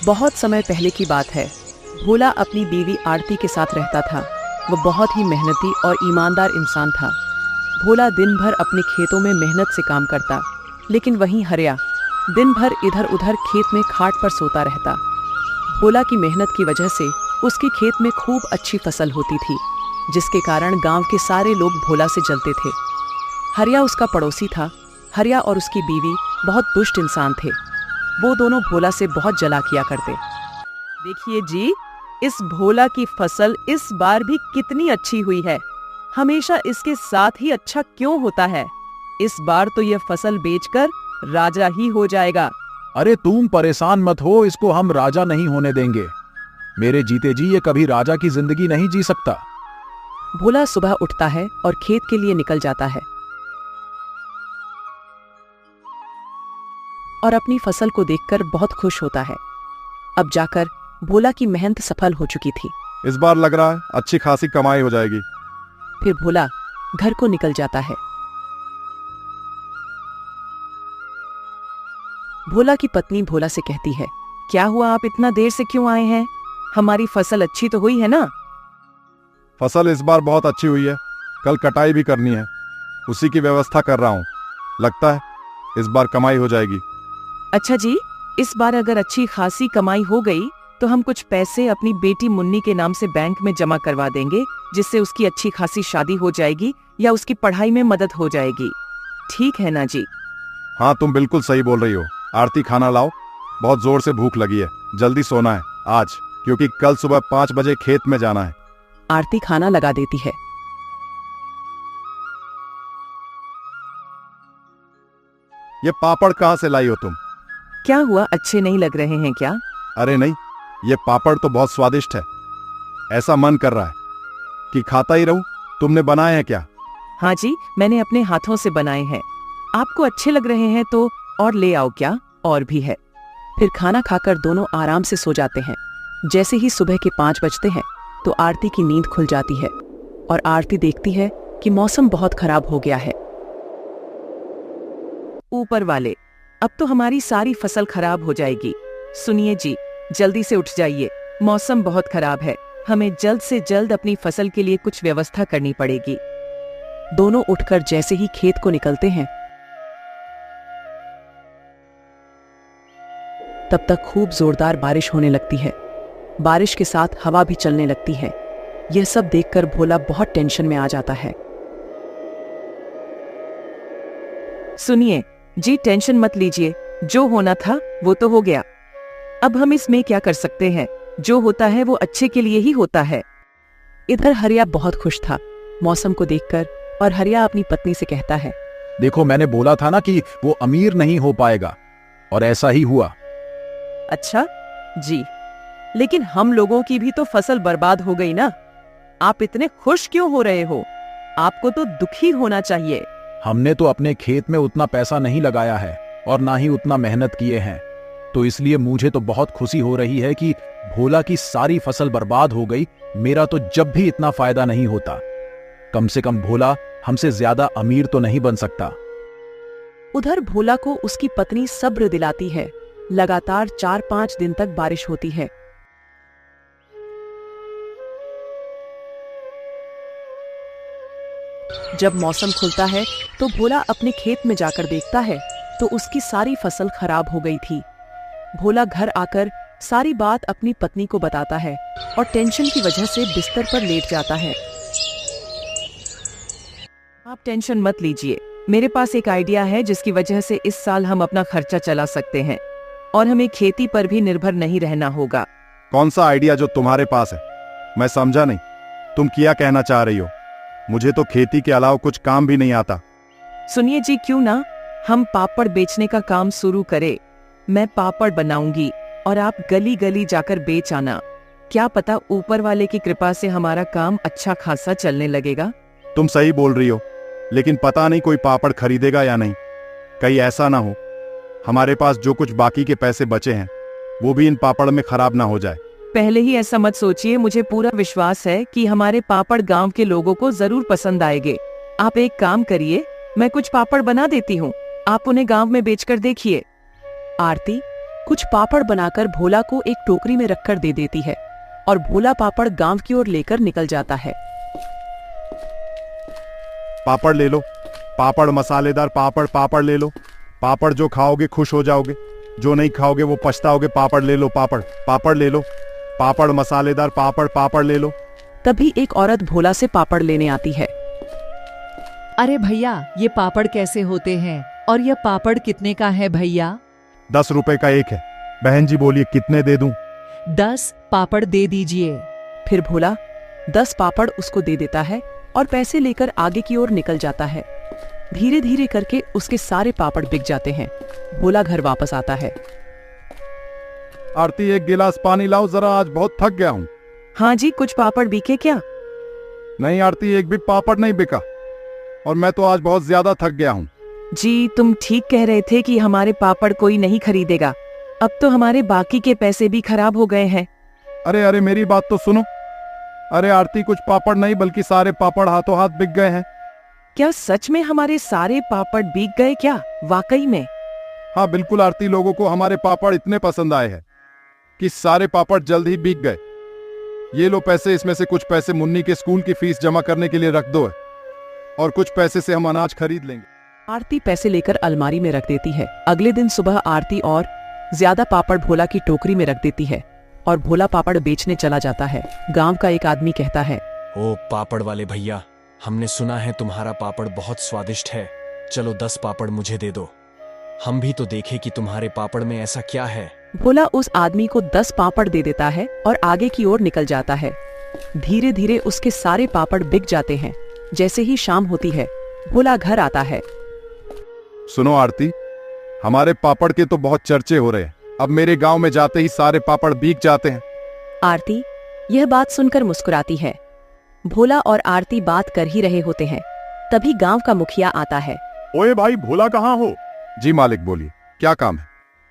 बहुत समय पहले की बात है। भोला अपनी बीवी आरती के साथ रहता था। वो बहुत ही मेहनती और ईमानदार इंसान था। भोला दिन भर अपने खेतों में मेहनत से काम करता, लेकिन वहीं हरिया दिन भर इधर उधर खेत में खाट पर सोता रहता। भोला की मेहनत की वजह से उसके खेत में खूब अच्छी फसल होती थी, जिसके कारण गांव के सारे लोग भोला से जलते थे। हरिया उसका पड़ोसी था। हरिया और उसकी बीवी बहुत दुष्ट इंसान थे। वो दोनों भोला से बहुत जला किया करते। देखिए जी, इस भोला की फसल इस बार भी कितनी अच्छी हुई है। हमेशा इसके साथ ही अच्छा क्यों होता है? इस बार तो यह फसल बेचकर राजा ही हो जाएगा। अरे तुम परेशान मत हो, इसको हम राजा नहीं होने देंगे। मेरे जीते जी ये कभी राजा की जिंदगी नहीं जी सकता। भोला सुबह उठता है और खेत के लिए निकल जाता है और अपनी फसल को देखकर बहुत खुश होता है। अब जाकर भोला की मेहनत सफल हो चुकी थी। इस बार लग रहा है अच्छी खासी कमाई हो जाएगी। फिर भोला घर को निकल जाता है। भोला की पत्नी भोला से कहती है, क्या हुआ, आप इतना देर से क्यों आए हैं? हमारी फसल अच्छी तो हुई है ना? फसल इस बार बहुत अच्छी हुई है। कल कटाई भी करनी है, उसी की व्यवस्था कर रहा हूँ। लगता है इस बार कमाई हो जाएगी। अच्छा जी, इस बार अगर अच्छी खासी कमाई हो गई तो हम कुछ पैसे अपनी बेटी मुन्नी के नाम से बैंक में जमा करवा देंगे, जिससे उसकी अच्छी खासी शादी हो जाएगी या उसकी पढ़ाई में मदद हो जाएगी। ठीक है ना जी? हाँ, तुम बिल्कुल सही बोल रही हो। आरती, खाना लाओ, बहुत जोर से भूख लगी है। जल्दी सोना है आज, क्योंकि कल सुबह 5 बजे खेत में जाना है। आरती खाना लगा देती है। ये पापड़ कहाँ से लाई हो तुम? क्या हुआ, अच्छे नहीं लग रहे हैं क्या? अरे नहीं, ये पापड़ तो बहुत स्वादिष्ट है। ऐसा मन कर रहा है कि खाता ही रहूं। तुमने बनाए हैं क्या? हाँ जी, मैंने अपने हाथों से बनाए हैं। आपको अच्छे लग रहे हैं तो और ले आओ क्या, और भी है। फिर खाना खाकर दोनों आराम से सो जाते हैं। जैसे ही सुबह के 5 बजते हैं तो आरती की नींद खुल जाती है और आरती देखती है कि मौसम बहुत खराब हो गया है। ऊपर वाले, अब तो हमारी सारी फसल खराब हो जाएगी। सुनिए जी, जल्दी से उठ जाइए, मौसम बहुत खराब है। हमें जल्द से जल्द अपनी फसल के लिए कुछ व्यवस्था करनी पड़ेगी। दोनों उठकर जैसे ही खेत को निकलते हैं, तब तक खूब जोरदार बारिश होने लगती है। बारिश के साथ हवा भी चलने लगती है। यह सब देखकर भोला बहुत टेंशन में आ जाता है। सुनिए जी, टेंशन मत लीजिए, जो होना था वो तो हो गया। अब हम इसमें क्या कर सकते हैं? जो होता है वो अच्छे के लिए ही होता है। इधर हरिया बहुत खुश था मौसम को देखकर, और हरिया अपनी पत्नी से कहता है, देखो, मैंने बोला था ना कि वो अमीर नहीं हो पाएगा, और ऐसा ही हुआ। अच्छा जी, लेकिन हम लोगों की भी तो फसल बर्बाद हो गई ना। आप इतने खुश क्यों हो रहे हो? आपको तो दुखी होना चाहिए। हमने तो अपने खेत में उतना पैसा नहीं लगाया है और ना ही उतना मेहनत किए हैं, तो इसलिए मुझे तो बहुत खुशी हो रही है कि भोला की सारी फसल बर्बाद हो गई। मेरा तो जब भी इतना फायदा नहीं होता। कम से कम भोला हमसे ज्यादा अमीर तो नहीं बन सकता। उधर भोला को उसकी पत्नी सब्र दिलाती है। लगातार 4-5 दिन तक बारिश होती है। जब मौसम खुलता है तो भोला अपने खेत में जाकर देखता है तो उसकी सारी फसल खराब हो गई थी। भोला घर आकर सारी बात अपनी पत्नी को बताता है और टेंशन की वजह से बिस्तर पर लेट जाता है। आप टेंशन मत लीजिए, मेरे पास एक आइडिया है जिसकी वजह से इस साल हम अपना खर्चा चला सकते हैं और हमें खेती पर भी निर्भर नहीं रहना होगा। कौन सा आइडिया जो तुम्हारे पास है? मैं समझा नहीं, तुम क्या कहना चाह रही हो? मुझे तो खेती के अलावा कुछ काम भी नहीं आता। सुनिए जी, क्यों ना हम पापड़ बेचने का काम शुरू करें। मैं पापड़ बनाऊंगी और आप गली गली जाकर बेच आना। क्या पता ऊपर वाले की कृपा से हमारा काम अच्छा खासा चलने लगेगा। तुम सही बोल रही हो, लेकिन पता नहीं कोई पापड़ खरीदेगा या नहीं। कहीं ऐसा ना हो हमारे पास जो कुछ बाकी के पैसे बचे हैं वो भी इन पापड़ में खराब ना हो जाए। पहले ही ऐसा मत सोचिए, मुझे पूरा विश्वास है कि हमारे पापड़ गांव के लोगों को जरूर पसंद आएंगे। आप एक काम करिए, मैं कुछ पापड़ बना देती हूँ, आप उन्हें गांव में बेचकर देखिए। आरती, कुछ पापड़ बनाकर भोला को एक टोकरी में रखकर दे देती है और भोला पापड़ गांव की ओर लेकर निकल जाता है। पापड़ ले लो, पापड़ मसालेदार पापड़, पापड़ ले लो। पापड़ जो खाओगे खुश हो जाओगे, जो नहीं खाओगे वो पछताओगे। पापड़ ले लो, पापड़, पापड़ ले लो। पापड़ मसालेदार पापड़, पापड़ ले लो। तभी एक औरत भोला से पापड़ लेने आती है। अरे भैया, ये पापड़ कैसे होते हैं और यह पापड़ कितने का है भैया? 10 रुपए का एक है। बहन जी बोलिए कितने दे दूं? 10 पापड़ दे दीजिए। फिर भोला 10 पापड़ उसको दे देता है और पैसे लेकर आगे की ओर निकल जाता है। धीरे धीरे करके उसके सारे पापड़ बिक जाते हैं। भोला घर वापस आता है। आरती, एक गिलास पानी लाओ जरा, आज बहुत थक गया हूँ। हाँ जी, कुछ पापड़ बिके क्या? नहीं आरती, एक भी पापड़ नहीं बिका और मैं तो आज बहुत ज्यादा थक गया हूँ। जी, तुम ठीक कह रहे थे कि हमारे पापड़ कोई नहीं खरीदेगा। अब तो हमारे बाकी के पैसे भी खराब हो गए हैं। अरे अरे, मेरी बात तो सुनो। अरे आरती, कुछ पापड़ नहीं बल्कि सारे पापड़ हाथों हाथ बिक गए हैं। क्या सच में हमारे सारे पापड़ बिक गए क्या? वाकई में? हाँ बिल्कुल आरती, लोगों को हमारे पापड़ इतने पसंद आए हैं कि सारे पापड़ जल्द ही बिक गए। ये लो पैसे, इसमें से कुछ पैसे मुन्नी के स्कूल की फीस जमा करने के लिए रख दो और कुछ पैसे से हम अनाज खरीद लेंगे। आरती पैसे लेकर अलमारी में रख देती है। अगले दिन सुबह आरती और ज्यादा पापड़ भोला की टोकरी में रख देती है और भोला पापड़ बेचने चला जाता है। गांव का एक आदमी कहता है, ओ पापड़ वाले भैया, हमने सुना है तुम्हारा पापड़ बहुत स्वादिष्ट है। चलो 10 पापड़ मुझे दे दो, हम भी तो देखें कि तुम्हारे पापड़ में ऐसा क्या है। भोला उस आदमी को 10 पापड़ दे देता है और आगे की ओर निकल जाता है। धीरे धीरे उसके सारे पापड़ बिक जाते हैं। जैसे ही शाम होती है, भोला घर आता है। सुनो आरती, हमारे पापड़ के तो बहुत चर्चे हो रहे हैं। अब मेरे गांव में जाते ही सारे पापड़ बिक जाते हैं। आरती यह बात सुनकर मुस्कुराती है। भोला और आरती बात कर ही रहे होते हैं, तभी गांव का मुखिया आता है। ओए भाई, भोला कहाँ हो? जी मालिक, बोलिए क्या काम है?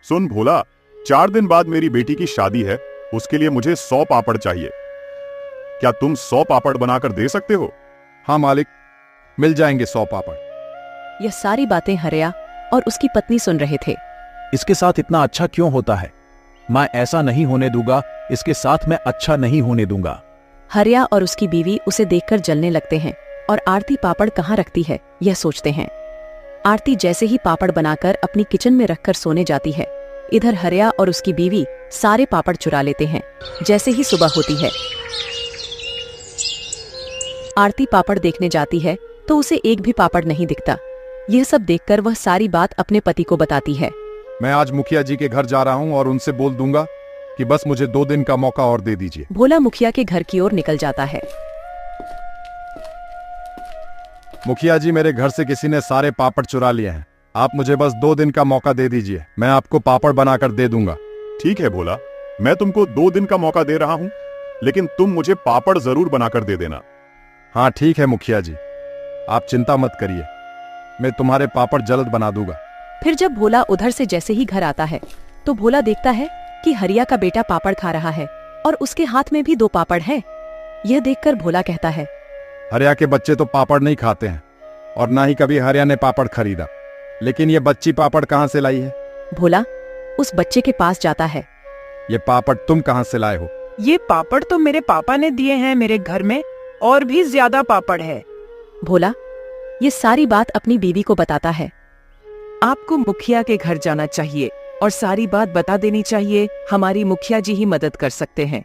सुन भोला, 4 दिन बाद मेरी बेटी की शादी है, उसके लिए मुझे 100 पापड़ चाहिए। क्या तुम 100 पापड़ बनाकर दे सकते हो? हाँ मालिक, मिल जाएंगे 100 पापड़। यह सारी बातें हरिया और उसकी पत्नी सुन रहे थे। इसके साथ इतना अच्छा क्यों होता है? मैं ऐसा नहीं होने दूंगा, इसके साथ मैं अच्छा नहीं होने दूंगा। हरिया और उसकी बीवी उसे देखकर जलने लगते हैं और आरती पापड़ कहाँ रखती है यह सोचते हैं। आरती जैसे ही पापड़ बनाकर अपनी किचन में रखकर सोने जाती है, इधर हरिया और उसकी बीवी सारे पापड़ चुरा लेते हैं। जैसे ही सुबह होती है, आरती पापड़ देखने जाती है तो उसे एक भी पापड़ नहीं दिखता। यह सब देखकर वह सारी बात अपने पति को बताती है। मैं आज मुखिया जी के घर जा रहा हूँ और उनसे बोल दूंगा कि बस मुझे 2 दिन का मौका और दे दीजिए। भोला मुखिया के घर की ओर निकल जाता है। मुखिया जी, मेरे घर से किसी ने सारे पापड़ चुरा लिए हैं। आप मुझे बस 2 दिन का मौका दे दीजिए, मैं आपको पापड़ बनाकर दे दूंगा। ठीक है भोला, मैं तुमको 2 दिन का मौका दे रहा हूं, लेकिन तुम मुझे पापड़ जरूर बनाकर दे देना। हाँ ठीक है मुखिया जी, आप चिंता मत करिए, मैं तुम्हारे पापड़ जल्द बना दूंगा। फिर जब भोला उधर से जैसे ही घर आता है तो भोला देखता है कि हरिया का बेटा पापड़ खा रहा है और उसके हाथ में भी 2 पापड़ हैं। यह देखकर भोला कहता है, हरिया के बच्चे तो पापड़ नहीं खाते हैं और ना ही कभी हरिया ने पापड़ खरीदा, लेकिन ये बच्ची पापड़ कहाँ से लाई है? भोला उस बच्चे के पास जाता है। ये पापड़ तुम कहाँ से लाए हो? ये पापड़ तो मेरे पापा ने दिए हैं, मेरे घर में और भी ज्यादा पापड़ है। भोला ये सारी बात अपनी बीवी को बताता है। आपको मुखिया के घर जाना चाहिए और सारी बात बता देनी चाहिए, हमारी मुखिया जी ही मदद कर सकते हैं।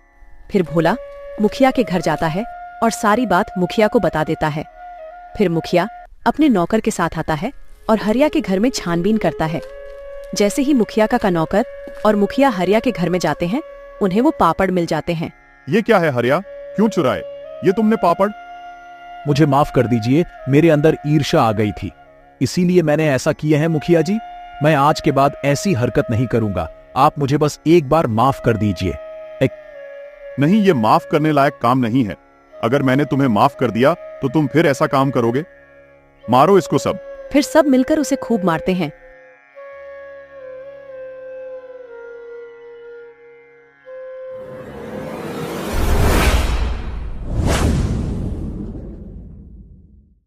फिर भोला मुखिया के घर जाता है और सारी बात मुखिया को बता देता है। फिर मुखिया अपने नौकर के साथ आता है और हरिया के घर में छानबीन करता है। जैसे ही मुखिया का नौकर और मुखिया हरिया के घर में जाते हैं, उन्हें वो पापड़ मिल जाते हैं। ये क्या है हरिया, क्यों चुराए ये तुमने पापड़? मुझे माफ कर दीजिए, मेरे अंदर ईर्ष्या आ गई थी, इसीलिए मैंने ऐसा किया है मुखिया जी। मैं आज के बाद ऐसी हरकत नहीं करूंगा, आप मुझे बस एक बार माफ कर दीजिए। नहीं, ये माफ करने लायक काम नहीं है। अगर मैंने तुम्हें माफ कर दिया तो तुम फिर ऐसा काम करोगे? मारो इसको सब। फिर सब मिलकर उसे खूब मारते हैं